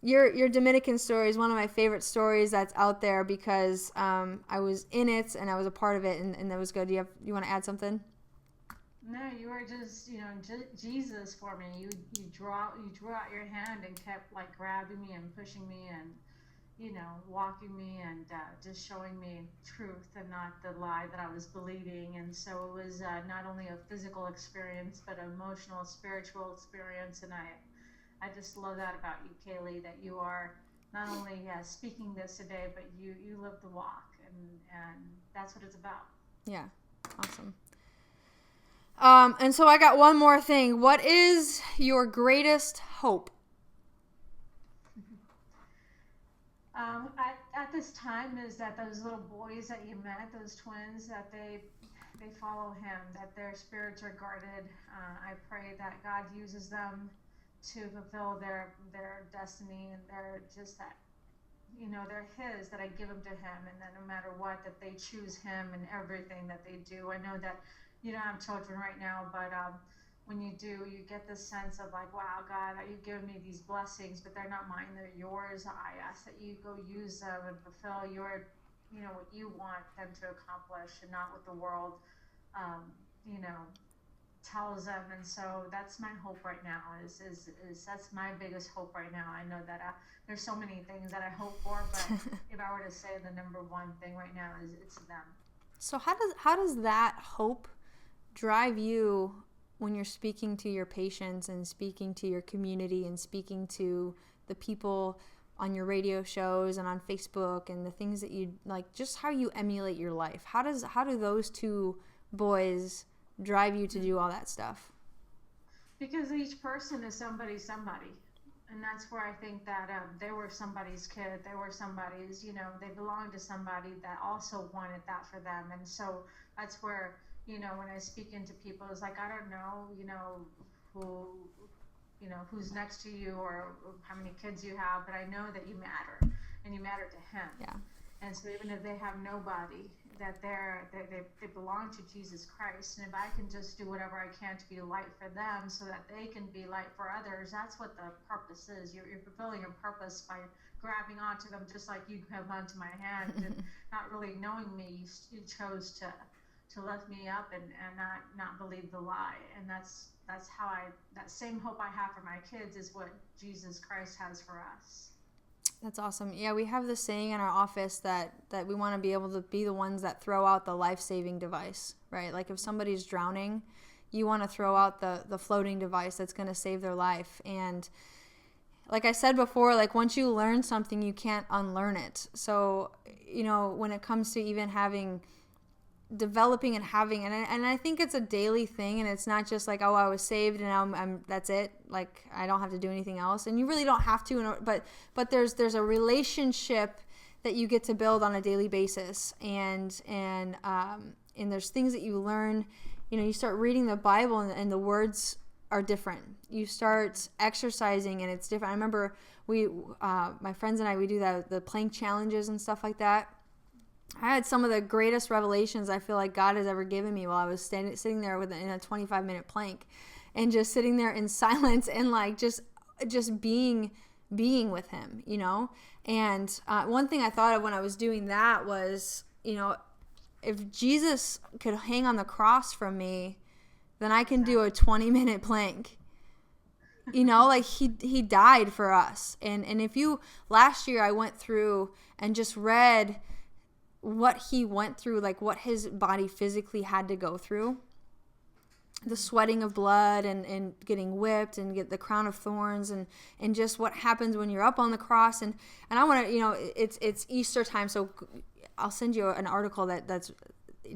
your Dominican story is one of my favorite stories that's out there, because I was in it and I was a part of it, and that was good. You want to add something? No, you were just, Jesus for me. You drew out your hand and kept like grabbing me and pushing me and, walking me and just showing me truth and not the lie that I was believing. And so it was not only a physical experience, but an emotional, spiritual experience. And I just love that about you, Kaylee, that you are not only speaking this today, but you live the walk, and that's what it's about. Yeah, awesome. And so I got one more thing. What is your greatest hope? At this time is that those little boys that you met, those twins, that they follow him, that their spirits are guarded. I pray that God uses them to fulfill their destiny, and they're just that, they're his, that I give them to him, and that no matter what, that they choose him in everything that they do. I know that you don't have children right now, but when you do, you get this sense of like, wow, God, you've given me these blessings, but they're not mine, they're yours. I ask that you go use them and fulfill your, what you want them to accomplish, and not what the world, tells them. And so that's my hope right now, is that's my biggest hope right now. I know that there's so many things that I hope for, but if I were to say the number one thing right now, is it's them. So how does that hope drive you when you're speaking to your patients and speaking to your community and speaking to the people on your radio shows and on Facebook and the things that you like, just how you emulate your life? How do those two boys drive you to do all that stuff? Because each person is somebody. And that's where I think that they were somebody's kid. They were somebody's, they belonged to somebody that also wanted that for them. And so that's where, when I speak into people, it's like, I don't know, who's next to you or how many kids you have, but I know that you matter and you matter to him. Yeah. And so even if they have nobody, that they belong to Jesus Christ. And if I can just do whatever I can to be light for them so that they can be light for others, that's what the purpose is. You're fulfilling your purpose by grabbing onto them just like you have onto my hand and not really knowing me. You chose to lift me up and not believe the lie. And that's how that same hope I have for my kids is what Jesus Christ has for us. That's awesome. Yeah, we have this saying in our office that we want to be able to be the ones that throw out the life-saving device, right? Like if somebody's drowning, you want to throw out the floating device that's going to save their life. And like I said before, like once you learn something, you can't unlearn it. So, when it comes to even developing and having, and I think it's a daily thing, and it's not just like, oh, I was saved and now I'm that's it, like I don't have to do anything else. And you really don't have to, but there's a relationship that you get to build on a daily basis, and there's things that you learn. You start reading the Bible and the words are different. You start exercising and it's different. I remember my friends and I, we do the plank challenges and stuff like that. I had some of the greatest revelations I feel like God has ever given me while I was sitting there in a 25-minute plank, and just sitting there in silence and like just being with him, And one thing I thought of when I was doing that was, if Jesus could hang on the cross from me, then I can do a 20-minute plank. Like he died for us. And if last year I went through and just read what he went through, like what his body physically had to go through, the sweating of blood and getting whipped and get the crown of thorns and just what happens when you're up on the cross. And I want to, it's Easter time, so I'll send you an article that's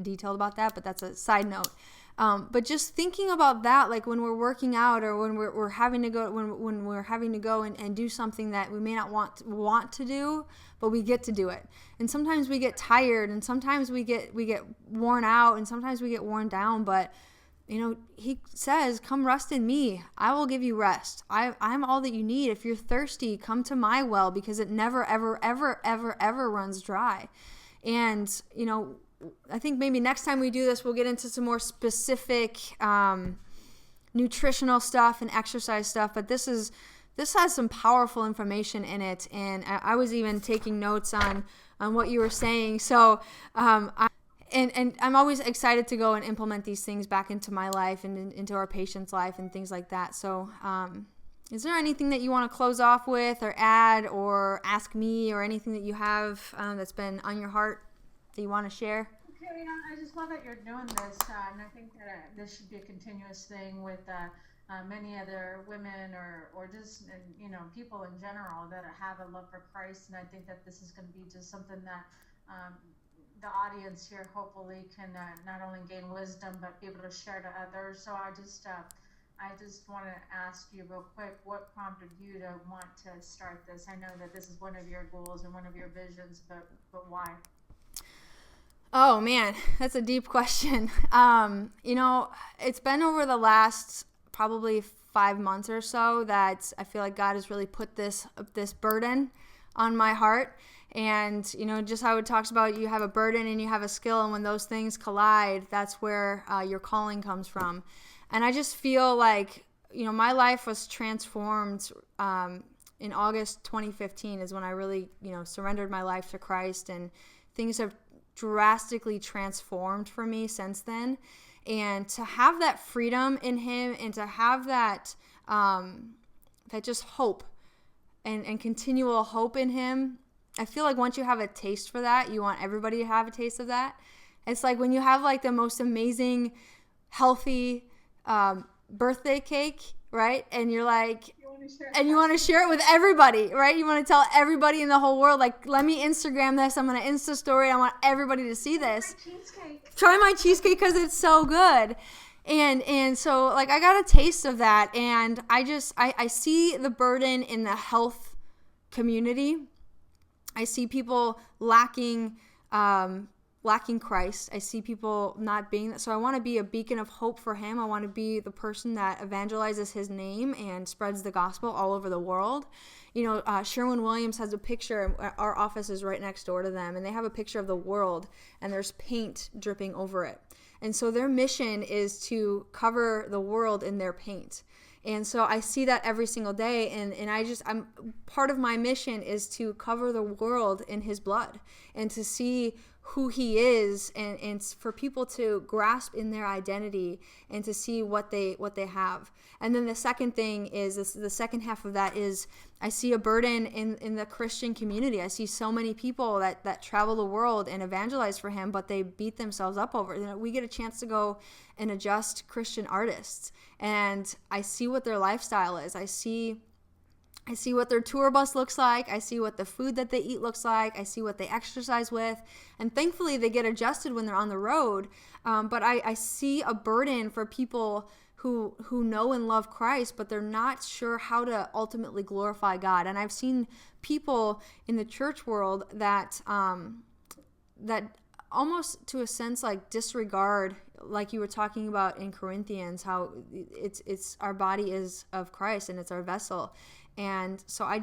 detailed about that, but that's a side note. But just thinking about that, like when we're working out or when we're having to go, when we're having to go and do something that we may not want to do, but we get to do it. And sometimes we get tired, and sometimes we get worn out, and sometimes we get worn down. But he says, "Come rest in me. I will give you rest. I'm all that you need. If you're thirsty, come to my well, because it never, ever, ever, ever, ever runs dry." And I think maybe next time we do this, we'll get into some more specific nutritional stuff and exercise stuff. But this has some powerful information in it, and I was even taking notes on what you were saying. So I'm always excited to go and implement these things back into my life and into our patient's life and things like that. So is there anything that you want to close off with or add or ask me, or anything that you have that's been on your heart that you want to share? Okay, I just love that you're doing this, and I think that this should be a continuous thing with many other women or just people in general that have a love for Christ. And I think that this is going to be just something that the audience here hopefully can not only gain wisdom but be able to share to others. So I just want to ask you real quick, what prompted you to want to start this? I know that this is one of your goals and one of your visions, but why? Oh man, that's a deep question. It's been over the last probably 5 months or so that I feel like God has really put this burden on my heart. And, just how it talks about, you have a burden and you have a skill, and when those things collide, that's where your calling comes from. And I just feel like, my life was transformed in August 2015 is when I really, surrendered my life to Christ, and things have drastically transformed for me since then. And to have that freedom in him, and to have that just hope and continual hope in him, I feel like once you have a taste for that, you want everybody to have a taste of that. It's like when you have like the most amazing, healthy birthday cake, right? And you're like, you want to share it with everybody, right? You want to tell everybody in the whole world, like, let me Instagram this. I'm going to Insta story. I want everybody to see this. Cheesecake. Try my cheesecake because it's so good. And so like I got a taste of that, and I see the burden in the health community. I see people lacking Christ. I see people not being that. So I want to be a beacon of hope for him. I want to be the person that evangelizes his name and spreads the gospel all over the world. Sherwin-Williams has a picture. Our office is right next door to them, and they have a picture of the world, and there's paint dripping over it. And so their mission is to cover the world in their paint. And so I see that every single day, and I'm part of my mission is to cover the world in his blood and to see who he is, and for people to grasp in their identity and to see what they have. And then the second thing is the second half of that is I see a burden in the Christian community. I see so many people that travel the world and evangelize for him, but they beat themselves up over it. We get a chance to go and adjust Christian artists, and I see what their lifestyle is. I see what their tour bus looks like. I see what the food that they eat looks like. I see what they exercise with. And thankfully, they get adjusted when they're on the road. But I see a burden for people who know and love Christ, but they're not sure how to ultimately glorify God. And I've seen people in the church world that almost to a sense like disregard, like you were talking about in Corinthians, how it's our body is of Christ and it's our vessel. And so I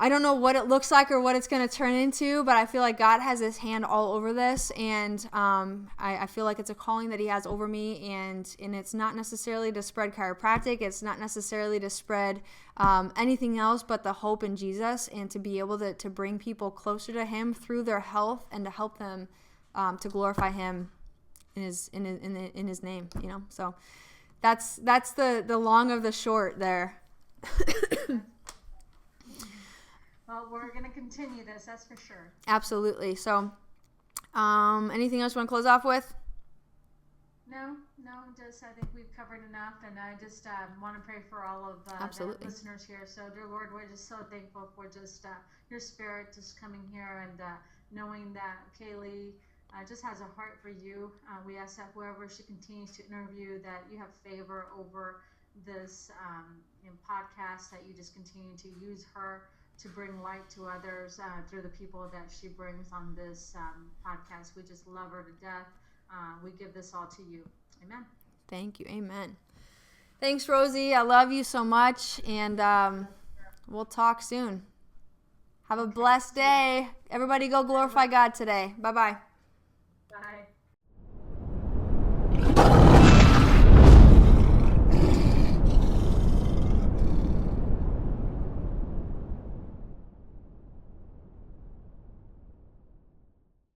don't know what it looks like or what it's going to turn into, but I feel like God has his hand all over this, and I feel like it's a calling that he has over me, and it's not necessarily to spread chiropractic. It's not necessarily to spread anything else but the hope in Jesus, and to be able to bring people closer to him through their health and to help them to glorify him in his name, So that's the long of the short there. Well, we're going to continue this, that's for sure. Absolutely. So, anything else you want to close off with? No, just I think we've covered enough, and I just want to pray for all of the listeners here. So, dear Lord, we're just so thankful for just your spirit just coming here and knowing that Kaylee just has a heart for you. We ask that whoever she continues to interview, that you have favor over this podcast, that you just continue to use her to bring light to others through the people that she brings on this podcast. We just love her to death. We give this all to you. Amen. Thank you. Amen. Thanks, Rosie. I love you so much, and we'll talk soon. Have a blessed day. Everybody go glorify God today. Bye-bye.